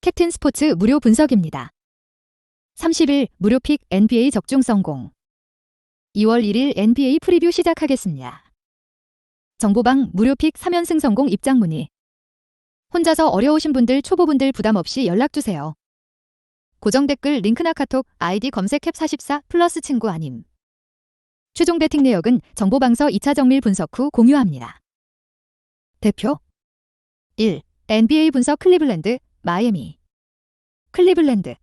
캡틴 스포츠 무료 분석입니다. 30일 무료픽 NBA 적중성 공. 2월 1일 NBA 프리뷰 시작하겠습니다. 정보방 무료픽 3연승 성공 입장 문의. 혼자서 어려우신 분들 초보분들 부담 없이 연락주세요. 고정 댓글 링크나 카톡 아이디 검색 캡44 플러스 친구 아님. 최종 배팅 내역은 정보방서 2차 정밀 분석 후 공유합니다. 대표 1. NBA 분석 클리블랜드, 마이애미. 클리블랜드.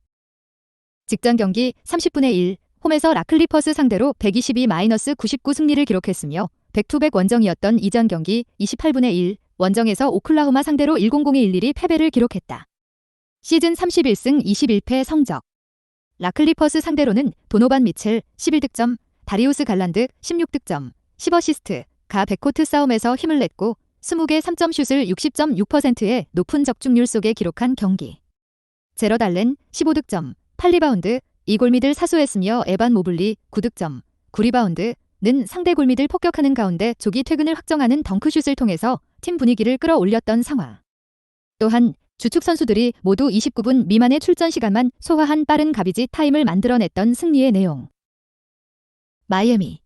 직전 경기 30분의 1, 홈에서 라클리퍼스 상대로 122-99 승리를 기록했으며 백투백 원정이었던 이전 경기 28분의 1, 원정에서 오클라호마 상대로 100-11이 패배를 기록했다. 시즌 31승 21패 성적. 라클리퍼스 상대로는 도노반 미첼 11득점, 다리우스 갈란드 16득점, 10어시스트, 가 백코트 싸움에서 힘을 냈고 20개 3점 슛을 60.6%의 높은 적중률 속에 기록한 경기. 제럿 알렌 15득점, 8리바운드, 2골밑을 사수했으며 에반 모블리 9득점, 9리바운드는 상대 골밑을 폭격하는 가운데 조기 퇴근을 확정하는 덩크슛을 통해서 팀 분위기를 끌어올렸던 상황. 또한 주축 선수들이 모두 29분 미만의 출전 시간만 소화한 빠른 가비지 타임을 만들어냈던 승리의 내용. 마이애미.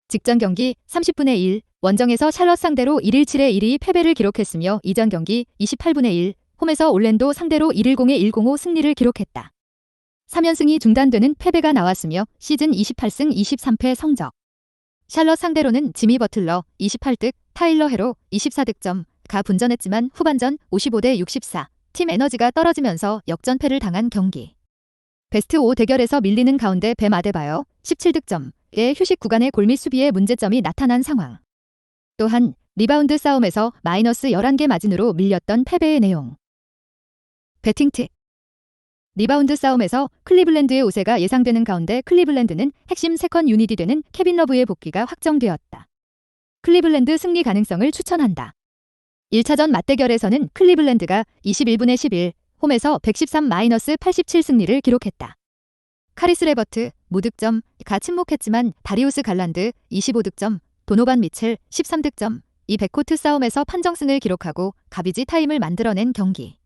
직전 경기 30분의 1, 원정에서 샬럿 상대로 117-1이 패배를 기록했으며 이전 경기 28분의 1, 홈에서 올랜도 상대로 110-105 승리를 기록했다. 3연승이 중단되는 패배가 나왔으며 시즌 28승 23패 성적. 샬럿 상대로는 지미 버틀러 28득, 타일러 헤로 24득점, 가 분전했지만 후반전 55-64, 팀 에너지가 떨어지면서 역전패를 당한 경기. 베스트 5 대결에서 밀리는 가운데 뱀 아데바요 17득점의 휴식 구간의 골밑 수비에 문제점이 나타난 상황. 또한 리바운드 싸움에서 마이너스 11개 마진으로 밀렸던 패배의 내용. 배팅 팁. 리바운드 싸움에서 클리블랜드의 우세가 예상되는 가운데 클리블랜드는 핵심 세컨 유닛이 되는 케빈 러브의 복귀가 확정되었다. 클리블랜드 승리 가능성을 추천한다. 1차전 맞대결에서는 클리블랜드가 21분의 11, 홈에서 113-87 승리를 기록했다. 카리스 레버트, 무득점, 가 침묵했지만 다리우스 갈란드 25득점, 도노반 미첼 13득점, 이 백코트 싸움에서 판정승을 기록하고 가비지 타임을 만들어낸 경기.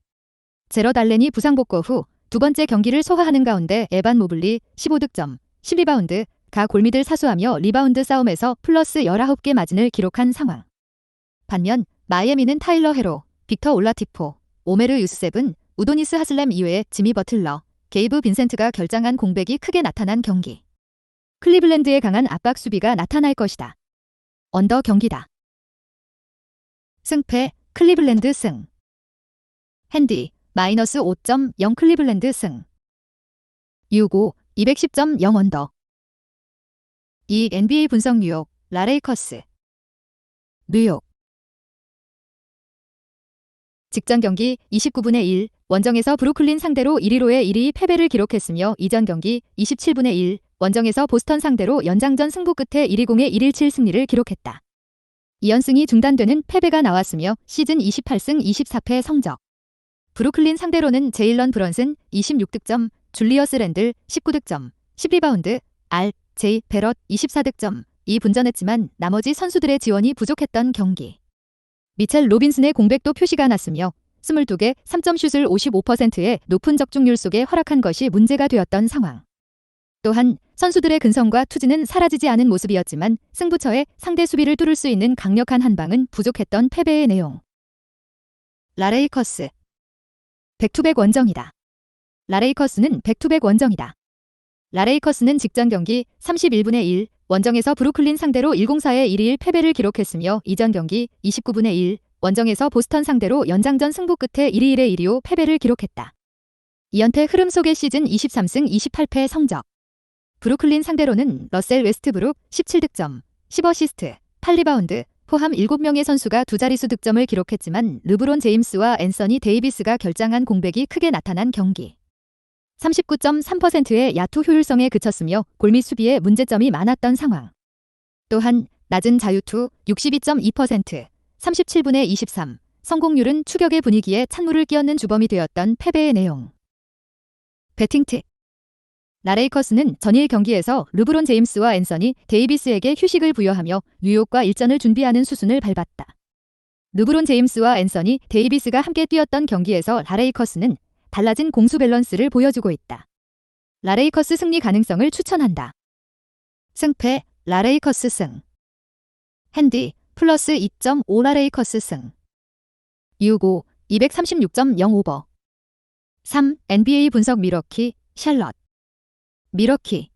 제럿 알렌이 부상 복구 후 두 번째 경기를 소화하는 가운데 에반 모블리 15득점, 10리바운드, 가 골밑을 사수하며 리바운드 싸움에서 플러스 19개 마진을 기록한 상황. 반면 마이애미는 타일러 헤로, 빅터 올라티포, 오메르 유스셉은 우도니스 하슬렘 이외에 지미 버틀러, 게이브 빈센트가 결장한 공백이 크게 나타난 경기. 클리블랜드의 강한 압박 수비가 나타날 것이다. 언더 경기다. 승패 클리블랜드 승. 핸디 마이너스 5.0 클리블랜드 승. 유고 210.0 언더. 이 NBA 분석 뉴욕 라레이커스. 뉴욕. 직전 경기 29분의 1, 원정에서 브루클린 상대로 1위로의 1위 패배를 기록했으며 이전 경기 27분의 1, 원정에서 보스턴 상대로 연장전 승부 끝에 120-117 승리를 기록했다. 2연승이 중단되는 패배가 나왔으며 시즌 28승 24패 성적. 브루클린 상대로는 제일런 브런슨 26득점, 줄리어스 랜들 19득점, 10리바운드, R.J. 베럿 24득점, 이 분전했지만 나머지 선수들의 지원이 부족했던 경기. 미첼 로빈슨의 공백도 표시가 났으며 22개 3점 슛을 55%의 높은 적중률 속에 허락한 것이 문제가 되었던 상황. 또한 선수들의 근성과 투지는 사라지지 않은 모습이었지만 승부처에 상대 수비를 뚫을 수 있는 강력한 한방은 부족했던 패배의 내용. 라레이커스. 백투백 원정이다. 라레이커스는 백투백 원정이다. 라레이커스는 직전 경기 31분의 1, 원정에서 브루클린 상대로 104-121 패배를 기록했으며 이전 경기 29분의 1, 원정에서 보스턴 상대로 연장전 승부 끝에 121-125 패배를 기록했다. 2연패 흐름 속의 시즌 23승 28패 성적. 브루클린 상대로는 러셀 웨스트브룩 17득점, 10어시스트, 8리바운드, 포함 7명의 선수가 두 자릿수 득점을 기록했지만 르브론 제임스와 앤서니 데이비스가 결장한 공백이 크게 나타난 경기. 39.3%의 야투 효율성에 그쳤으며 골밑 수비에 문제점이 많았던 상황. 또한 낮은 자유투 62.2%, 37분의 23, 성공률은 추격의 분위기에 찬물을 끼얹는 주범이 되었던 패배의 내용. 배팅 팁. 라레이커스는 전일 경기에서 르브론 제임스와 앤서니 데이비스에게 휴식을 부여하며 뉴욕과 일전을 준비하는 수순을 밟았다. 르브론 제임스와 앤서니 데이비스가 함께 뛰었던 경기에서 라레이커스는 달라진 공수 밸런스를 보여주고 있다. 라레이커스 승리 가능성을 추천한다. 승패 라레이커스 승. 핸디 플러스 2.5 라레이커스 승. 유고 236.05버. 3. NBA 분석 미러키 샬럿. 미러키.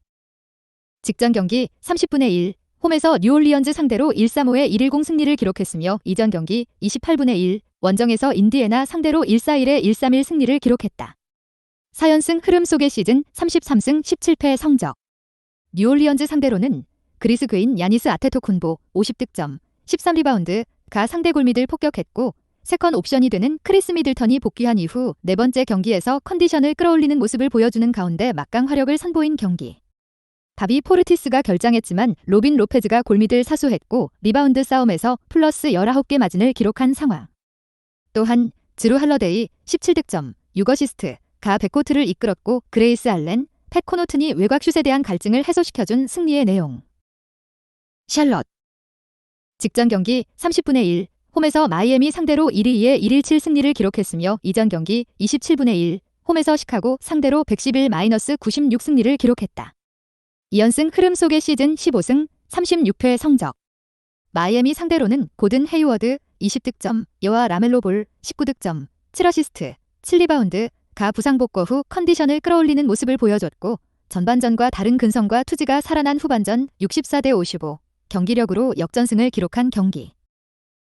직전 경기 30분의 1. 홈에서 뉴올리언즈 상대로 1-3-5의 1-10 승리를 기록했으며 이전 경기 28분의 1. 원정에서 인디애나 상대로 1-4-1의 1-3-1 승리를 기록했다. 4연승 흐름 속의 시즌 33승 17패 성적. 뉴올리언즈 상대로는 그리스 괴인 야니스 아테토쿤보 50득점, 13리바운드가 상대 골밑을 폭격했고 세컨 옵션이 되는 크리스 미들턴이 복귀한 이후 네 번째 경기에서 컨디션을 끌어올리는 모습을 보여주는 가운데 막강 화력을 선보인 경기. 바비 포르티스가 결장했지만 로빈 로페즈가 골밑을 사수했고 리바운드 싸움에서 플러스 19개 마진을 기록한 상황. 또한 드루 할러데이 17득점, 6어시스트가 백코트를 이끌었고 그레이스 알렌, 팻 코노튼이 외곽슛에 대한 갈증을 해소시켜준 승리의 내용. 샬럿. 직전 경기 30분의 1. 홈에서 마이애미 상대로 1-2의 1-7 승리를 기록했으며 이전 경기 27분의 1. 홈에서 시카고 상대로 111-96 승리를 기록했다. 2연승 흐름 속의 시즌 15승 36패 성적. 마이애미 상대로는 고든 헤이워드 20득점, 여와 라멜로 볼 19득점, 7어시스트, 7리바운드가 부상 복구 후 컨디션을 끌어올리는 모습을 보여줬고 전반전과 다른 근성과 투지가 살아난 후반전 64-55 경기력으로 역전승을 기록한 경기.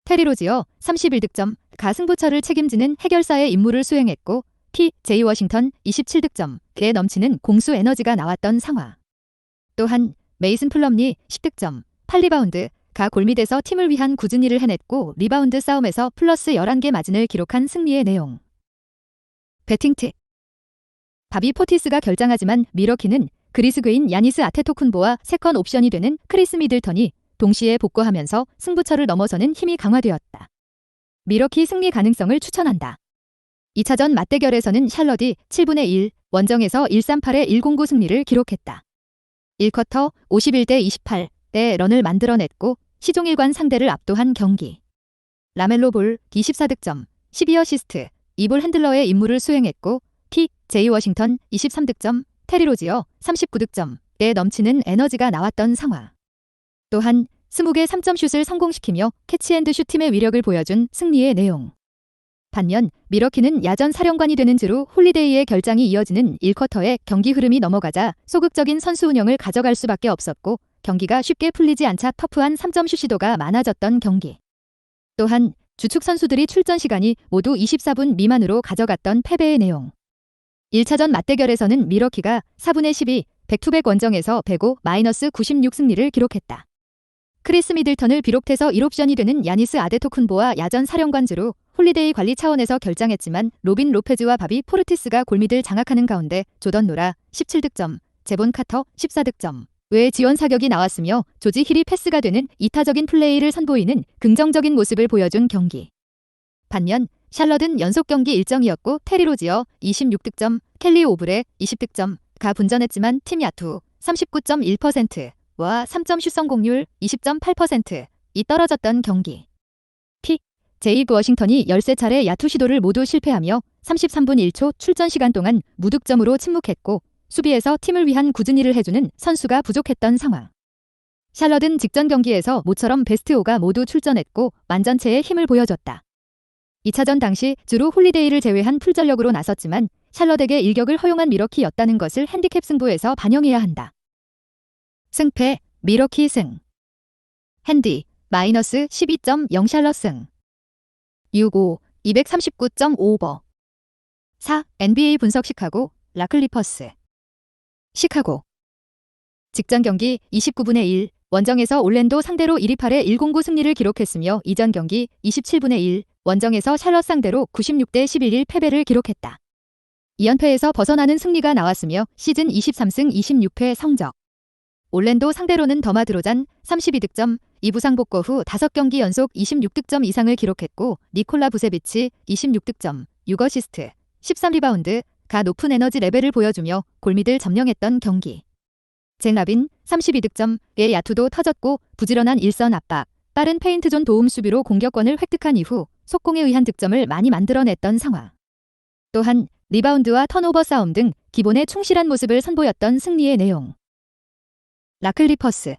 테리 로지어 31득점가 승부처를 책임지는 해결사의 임무를 수행했고 P.J. 워싱턴 27득점에 넘치는 공수 에너지가 나왔던 상황. 또한 메이슨 플럼리 10득점, 8리바운드가 골밑에서 팀을 위한 굳은 일을 해냈고 리바운드 싸움에서 플러스 11개 마진을 기록한 승리의 내용. 배팅 팁. 바비 포티스가 결장하지만 미러키는 그리스 괴인 야니스 아테토쿤보와 세컨 옵션이 되는 크리스 미들턴이 동시에 복구하면서 승부처를 넘어서는 힘이 강화되었다. 미러키 승리 가능성을 추천한다. 2차전 맞대결에서는 샬럿이 7분의 1 원정에서 138의 109 승리를 기록했다. 1쿼터 51-28대 런을 만들어냈고 시종일관 상대를 압도한 경기. 라멜로 볼 24득점, 12어시스트, 이볼 핸들러의 임무를 수행했고 P.J. 워싱턴 23득점, 테리 로지어 39득점에 넘치는 에너지가 나왔던 상황. 또한 20개 3점슛을 성공시키며 캐치앤드슛 팀의 위력을 보여준 승리의 내용. 반면 미러키는 야전 사령관이 되는 드루 홀리데이의 결장이 이어지는 1쿼터에 경기 흐름이 넘어가자 소극적인 선수 운영을 가져갈 수밖에 없었고 경기가 쉽게 풀리지 않자 터프한 3점슛 시도가 많아졌던 경기. 또한 주축 선수들이 출전 시간이 모두 24분 미만으로 가져갔던 패배의 내용. 1차전 맞대결에서는 미러키가 4분의 12 백투백 원정에서 105-96 승리를 기록했다. 크리스 미들턴을 비롯해서 1옵션이 되는 야니스 아데토쿤보와 야전 사령관 드루 홀리데이 관리 차원에서 결장했지만 로빈 로페즈와 바비 포르티스가 골밑을 장악하는 가운데 조던 노라 17득점, 제본 카터 14득점 외 지원 사격이 나왔으며 조지 힐이 패스가 되는 이타적인 플레이를 선보이는 긍정적인 모습을 보여준 경기. 반면 샬럿은 연속 경기 일정이었고 테리 로지어 26득점, 켈리 오브레 20득점가 분전했지만 팀 야투 39.1%와 3점 슛 성공률 20.8%이 떨어졌던 경기. P.J. 워싱턴이 13차례 야투 시도를 모두 실패하며 33분 1초 출전 시간 동안 무득점으로 침묵했고 수비에서 팀을 위한 굳은 일을 해주는 선수가 부족했던 상황. 샬럿은 직전 경기에서 모처럼 베스트 5가 모두 출전했고 만전체의 힘을 보여줬다. 2차전 당시 주로 홀리데이를 제외한 풀전력으로 나섰지만 샬럿에게 일격을 허용한 미러키였다는 것을 핸디캡 승부에서 반영해야 한다. 승패 미러키 승. 핸디 마이너스 12.0 샬럿 승. 유고 239.5버. 4. NBA 분석 시카고 라클리퍼스. 시카고. 직전 경기 29분의 1 원정에서 올랜도 상대로 128의 109 승리를 기록했으며 이전 경기 27분의 1 원정에서 샬럿 상대로 96-11 패배를 기록했다. 2연패에서 벗어나는 승리가 나왔으며 시즌 23승 26패 성적. 올랜도 상대로는 더마 드로잔 32득점, 2부상 복구 후 5경기 연속 26득점 이상을 기록했고 니콜라 부세비치 26득점, 6어시스트, 13리바운드가 높은 에너지 레벨을 보여주며 골밑을 점령했던 경기. 잭 라빈 32득점의 야투도 터졌고 부지런한 일선 압박, 빠른 페인트존 도움 수비로 공격권을 획득한 이후 속공에 의한 득점을 많이 만들어냈던 상황. 또한 리바운드와 턴오버 싸움 등 기본에 충실한 모습을 선보였던 승리의 내용. 라클리퍼스.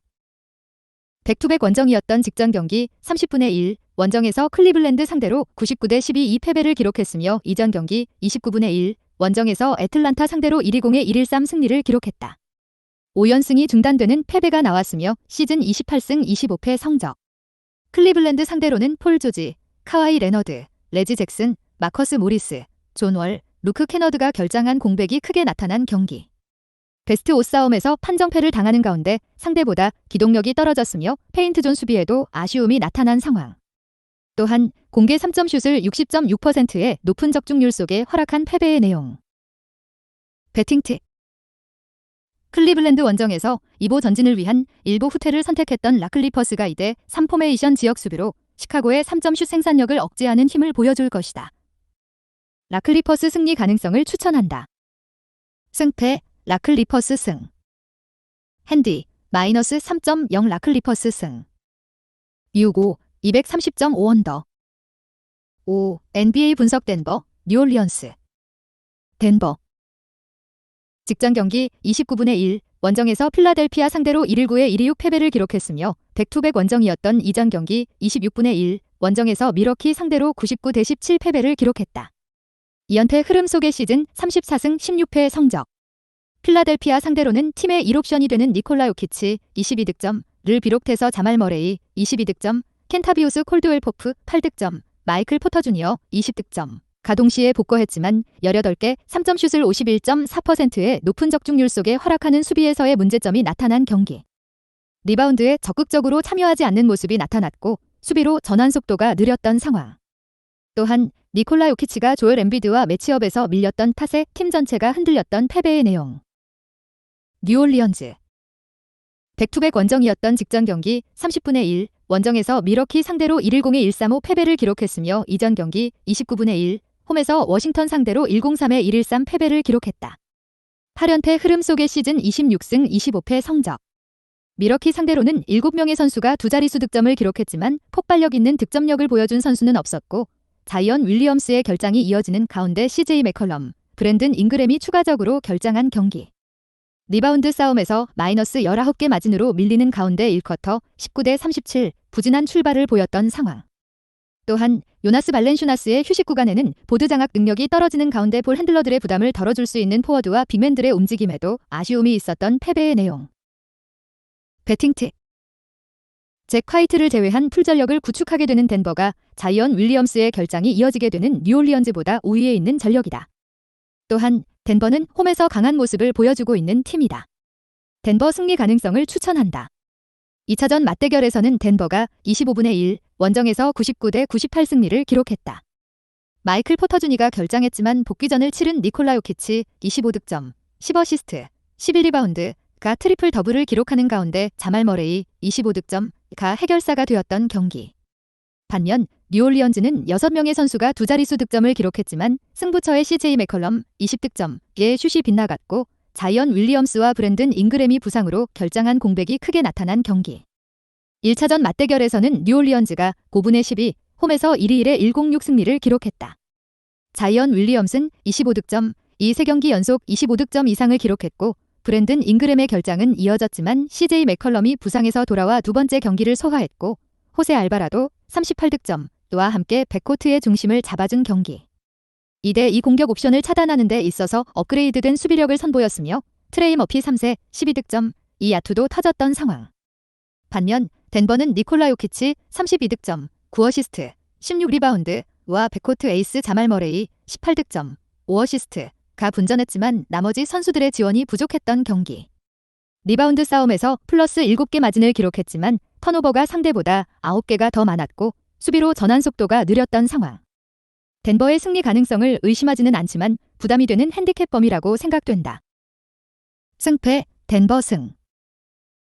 백투백 원정이었던 직전 경기 30분의 1, 원정에서 클리블랜드 상대로 99대 12 2패배를 기록했으며 이전 경기 29분의 1, 원정에서 애틀란타 상대로 120의 113 승리를 기록했다. 5연승이 중단되는 패배가 나왔으며 시즌 28승 25패 성적. 클리블랜드 상대로는 폴 조지, 카와이 레너드, 레지 잭슨, 마커스 모리스, 존 월, 루크 케너드가 결장한 공백이 크게 나타난 경기. 베스트 5 싸움에서 판정패를 당하는 가운데 상대보다 기동력이 떨어졌으며 페인트존 수비에도 아쉬움이 나타난 상황. 또한 공개 3점 슛을 60.6%의 높은 적중률 속에 허락한 패배의 내용. 배팅 팁. 클리블랜드 원정에서 2보 전진을 위한 1보 후퇴를 선택했던 라클리퍼스가 이대 3포메이션 지역 수비로 시카고의 3점 슛 생산력을 억제하는 힘을 보여줄 것이다. 라클리퍼스 승리 가능성을 추천한다. 승패 라클리퍼스 승. 핸디 마이너스 3.0 라클리퍼스 승. 6-5 230.5 언더. 5. NBA 분석 덴버, 뉴올리언스. 덴버. 직전 경기 29분의 1, 원정에서 필라델피아 상대로 119의 126 패배를 기록했으며 백투백 원정이었던 이전 경기 26분의 1, 원정에서 미러키 상대로 99대 17 패배를 기록했다. 2연패 흐름 속의 시즌 34승 16패의 성적. 필라델피아 상대로는 팀의 1옵션이 되는 니콜라 요키치 22득점을 비롯해서 자말 머레이 22득점, 켄타비우스 콜드웰 포프 8득점, 마이클 포터 주니어 20득점. 가 동시에 복거했지만 18개 3점 슛을 51.4%의 높은 적중률 속에 허락하는 수비에서의 문제점이 나타난 경기. 리바운드에 적극적으로 참여하지 않는 모습이 나타났고 수비로 전환 속도가 느렸던 상황. 또한 니콜라 요키치가 조엘 엠비드와 매치업에서 밀렸던 탓에 팀 전체가 흔들렸던 패배의 내용. 뉴올리언즈. 백투백 원정이었던 직전 경기 30분의 1, 원정에서 미러키 상대로 110의 135 패배를 기록했으며 이전 경기 29분의 1, 홈에서 워싱턴 상대로 103의 113 패배를 기록했다. 8연패 흐름 속의 시즌 26승 25패 성적. 미러키 상대로는 7명의 선수가 두 자릿수 득점을 기록했지만 폭발력 있는 득점력을 보여준 선수는 없었고 자이언 윌리엄스의 결장이 이어지는 가운데 CJ 맥컬럼, 브랜든 잉그램이 추가적으로 결장한 경기. 리바운드 싸움에서 마이너스 19개 마진으로 밀리는 가운데 1쿼터 19대 37 부진한 출발을 보였던 상황. 또한 요나스 발렌슈나스의 휴식 구간에는 보드 장악 능력이 떨어지는 가운데 볼 핸들러들의 부담을 덜어줄 수 있는 포워드와 빅맨들의 움직임에도 아쉬움이 있었던 패배의 내용. 배팅 팁. 잭 화이트를 제외한 풀전력을 구축하게 되는 덴버가 자이언 윌리엄스의 결장이 이어지게 되는 뉴올리언즈보다 우위에 있는 전력이다. 또한 덴버는 홈에서 강한 모습을 보여주고 있는 팀이다. 덴버 승리 가능성을 추천한다. 2차전 맞대결에서는 덴버가 25분의 1, 원정에서 99대 98 승리를 기록했다. 마이클 포터 주니가 결장했지만 복귀전을 치른 니콜라 요키치 25득점, 10어시스트, 11리바운드가 트리플 더블을 기록하는 가운데 자말 머레이 25득점가 해결사가 되었던 경기. 반면 뉴올리언즈는 6명의 선수가 두 자릿수 득점을 기록했지만 승부처의 CJ 맥컬럼 20득점의 슛이 빗나갔고 자이언 윌리엄스와 브랜든 잉그램이 부상으로 결장한 공백이 크게 나타난 경기. 1차전 맞대결에서는 뉴올리언즈가 5분의 12, 홈에서 1-1의 106 승리를 기록했다. 자이언 윌리엄스는 25득점, 이 3경기 연속 25득점 이상을 기록했고 브랜든 잉그램의 결장은 이어졌지만 CJ 맥컬럼이 부상에서 돌아와 두 번째 경기를 소화했고 호세 알바라도 38득점과 함께 백코트의 중심을 잡아준 경기. 2대2 공격 옵션을 차단하는 데 있어서 업그레이드된 수비력을 선보였으며 트레이 머피 3세 12득점, 이 야투도 터졌던 상황. 반면 덴버는 니콜라 요키치 32득점, 9어시스트, 16리바운드와 백코트 에이스 자말 머레이 18득점, 5어시스트가 분전했지만 나머지 선수들의 지원이 부족했던 경기. 리바운드 싸움에서 플러스 7개 마진을 기록했지만 턴오버가 상대보다 9개가 더 많았고 수비로 전환 속도가 느렸던 상황. 덴버의 승리 가능성을 의심하지는 않지만 부담이 되는 핸디캡범이라고 생각된다. 승패 덴버 승.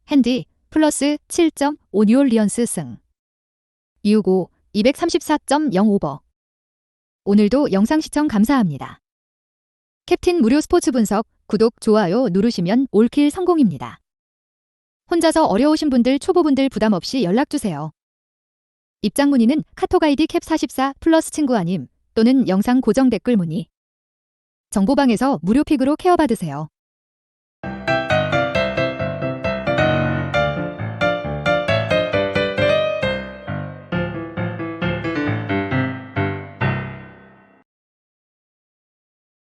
핸디 플러스 7.5 뉴올리언스 승. 6-5 234.0 오버. 오늘도 영상 시청 감사합니다. 캡틴 무료 스포츠 분석 구독, 좋아요 누르시면 올킬 성공입니다. 혼자서 어려우신 분들, 초보분들 부담 없이 연락주세요. 입장 문의는 카톡 아이디 캡44 플러스 친구 아님 또는 영상 고정 댓글 문의. 정보방에서 무료 픽으로 케어받으세요.